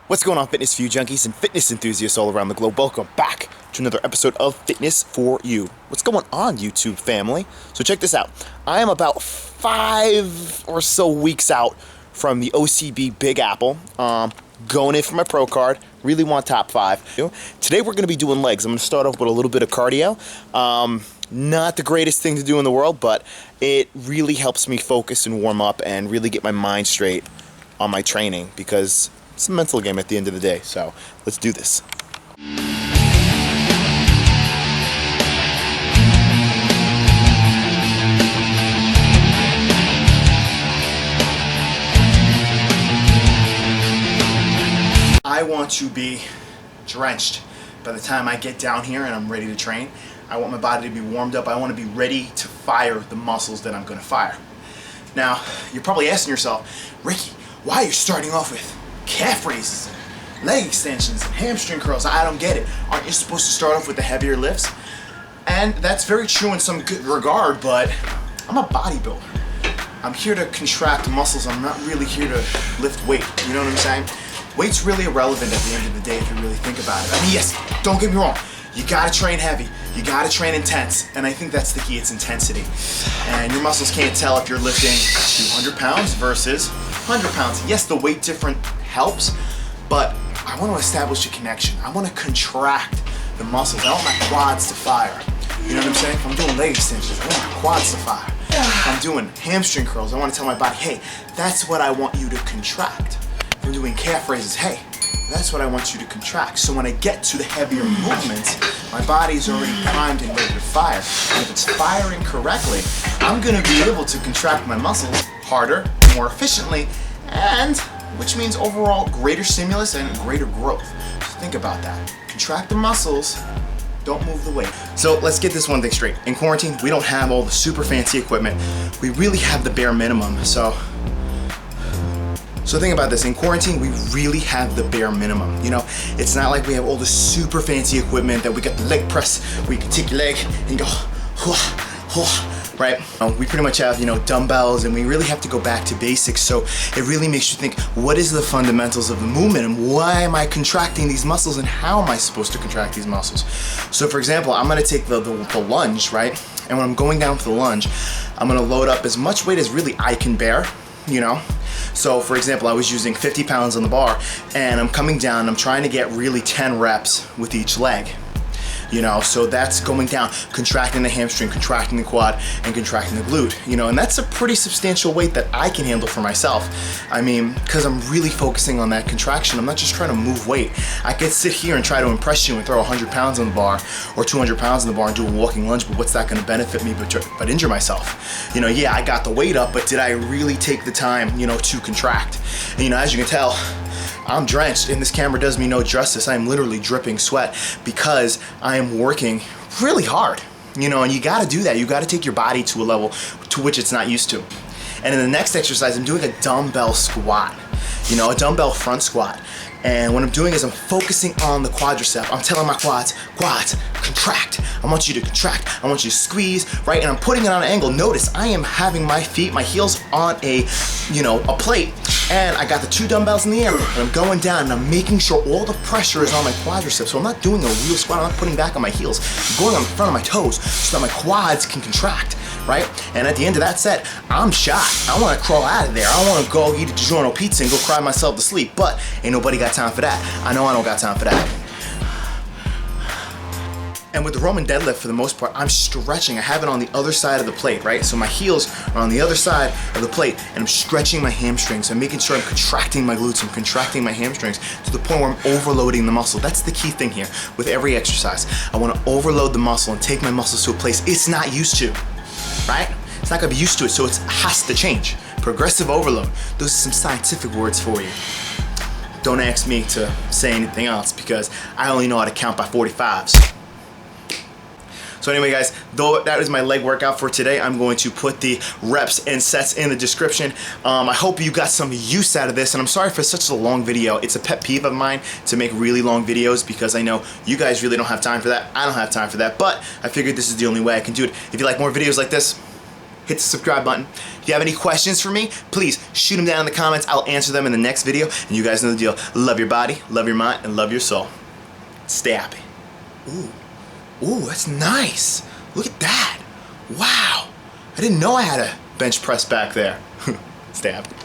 What's going on, fitness for you junkies and fitness enthusiasts all around the globe? Welcome back to another episode of Fitness for You. What's going on, YouTube family? So check this out. I am about 5 or so weeks out from the OCB Big Apple. Going in for my pro card. Really want top 5. Today we're going to be doing legs. I'm going to start off with a little bit of cardio. Not the greatest thing to do in the world, but it really helps me focus and warm up and really get my mind straight on my training, because it's a mental game at the end of the day. So let's do this. I want to be drenched by the time I get down here and I'm ready to train. I want my body to be warmed up. I want to be ready to fire the muscles that I'm going to fire. Now, you're probably asking yourself, Ricky, why are you starting off with calf raises and leg extensions and hamstring curls? I don't get it. Aren't you supposed to start off with the heavier lifts? And that's very true in some good regard, but I'm a bodybuilder. I'm here to contract muscles. I'm not really here to lift weight. You know what I'm saying? Weight's really irrelevant at the end of the day if you really think about it. I mean, yes, don't get me wrong. You gotta train heavy. You gotta train intense. And I think that's the key, it's intensity. And your muscles can't tell if you're lifting 200 pounds versus 100 pounds. Yes, the weight difference helps, but I want to establish a connection. I want to contract the muscles. I want my quads to fire. You know what I'm saying? If I'm doing leg extensions, I want my quads to fire. If I'm doing hamstring curls, I want to tell my body, hey, that's what I want you to contract. If I'm doing calf raises, hey, that's what I want you to contract. So when I get to the heavier movements, my body's already primed and ready to fire. And if it's firing correctly, I'm gonna be able to contract my muscles harder, more efficiently, and which means overall greater stimulus and greater growth. So think about that. Contract the muscles, don't move the weight. So let's get this one thing straight. In quarantine, we don't have all the super fancy equipment. We really have the bare minimum. So think about this, in quarantine, we really have the bare minimum. You know, it's not like we have all the super fancy equipment that we got the leg press, where you can take your leg and go, right? We pretty much have, dumbbells, and we really have to go back to basics. So it really makes you think, what is the fundamentals of the movement, and why am I contracting these muscles, and how am I supposed to contract these muscles? So for example, I'm gonna take the lunge, right? And when I'm going down for the lunge, I'm gonna load up as much weight as really I can bear, So for example, I was using 50 pounds on the bar, and I'm coming down, I'm trying to get really 10 reps with each leg. So that's going down, contracting the hamstring, contracting the quad, and contracting the glute, and that's a pretty substantial weight that I can handle for myself. I mean, because I'm really focusing on that contraction. I'm not just trying to move weight. I could sit here and try to impress you and throw 100 pounds on the bar or 200 pounds on the bar and do a walking lunge, but what's that going to benefit me but injure myself? Yeah, I got the weight up, but did I really take the time, to contract? And, as you can tell, I'm drenched, and this camera does me no justice. I am literally dripping sweat because I am working really hard, and you gotta do that. You gotta take your body to a level to which it's not used to. And in the next exercise, I'm doing a dumbbell squat, a dumbbell front squat. And what I'm doing is I'm focusing on the quadricep. I'm telling my quads, contract. I want you to contract. I want you to squeeze, right? And I'm putting it on an angle. Notice I am having my feet, my heels on a plate. And I got the 2 dumbbells in the air, and I'm going down, and I'm making sure all the pressure is on my quadriceps. So I'm not doing a real squat. I'm not putting back on my heels. I'm going on the front of my toes so that my quads can contract, right? And at the end of that set, I'm shot. I want to crawl out of there. I want to go eat a DiGiorno pizza and go cry myself to sleep. But ain't nobody got time for that. I know I don't got time for that. And with the Roman deadlift, for the most part, I'm stretching. I have it on the other side of the plate, right? So my heels are on the other side of the plate, and I'm stretching my hamstrings. I'm making sure I'm contracting my glutes. I'm contracting my hamstrings to the point where I'm overloading the muscle. That's the key thing here with every exercise. I want to overload the muscle and take my muscles to a place it's not used to, right? It's not gonna be used to it, so it has to change. Progressive overload. Those are some scientific words for you. Don't ask me to say anything else, because I only know how to count by 45s. So anyway, guys, though that is my leg workout for today, I'm going to put the reps and sets in the description. I hope you got some use out of this, and I'm sorry for such a long video. It's a pet peeve of mine to make really long videos, because I know you guys really don't have time for that. I don't have time for that, but I figured this is the only way I can do it. If you like more videos like this, hit the subscribe button. If you have any questions for me, please shoot them down in the comments. I'll answer them in the next video. And you guys know the deal. Love your body, love your mind, and love your soul. Stay happy. Ooh, that's nice. Look at that. Wow. I didn't know I had a bench press back there. Stay happy.